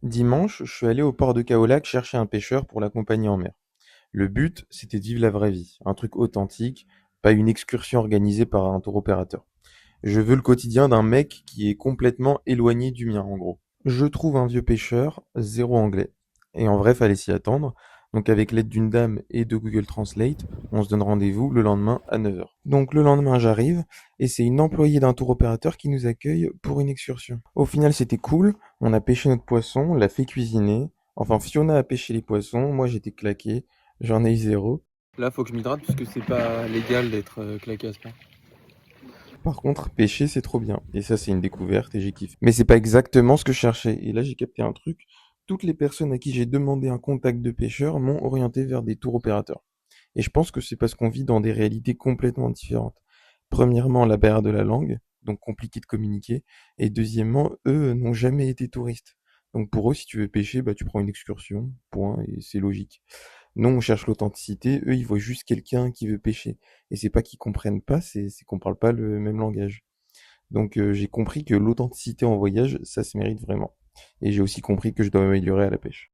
Dimanche, je suis allé au port de Kaolack chercher un pêcheur pour l'accompagner en mer. Le but, c'était de vivre la vraie vie, un truc authentique, pas une excursion organisée par un tour opérateur. Je veux le quotidien d'un mec qui est complètement éloigné du mien, en gros. Je trouve un vieux pêcheur, zéro anglais. Et en vrai, fallait s'y attendre. Donc avec l'aide d'une dame et de Google Translate, on se donne rendez-vous le lendemain à 9h. Donc le lendemain, j'arrive, et c'est une employée d'un tour opérateur qui nous accueille pour une excursion. Au final, c'était cool, on a pêché notre poisson, on l'a fait cuisiner. Enfin, Fiona a pêché les poissons, moi j'étais claqué, j'en ai eu zéro. Là, faut que je m'hydrate parce que c'est pas légal d'être claqué à ce point. Par contre, pêcher, c'est trop bien. Et ça, c'est une découverte et j'ai kiffé. Mais c'est pas exactement ce que je cherchais. Et là, j'ai capté un truc. Toutes les personnes à qui j'ai demandé un contact de pêcheur m'ont orienté vers des tours opérateurs. Et je pense que c'est parce qu'on vit dans des réalités complètement différentes. Premièrement, la barrière de la langue, donc compliqué de communiquer. Et deuxièmement, eux n'ont jamais été touristes. Donc pour eux, si tu veux pêcher, bah tu prends une excursion, point, et c'est logique. Nous, on cherche l'authenticité, eux, ils voient juste quelqu'un qui veut pêcher. Et c'est pas qu'ils comprennent pas, c'est qu'on parle pas le même langage. Donc j'ai compris que l'authenticité en voyage, ça se mérite vraiment. Et j'ai aussi compris que je dois m'améliorer à la pêche.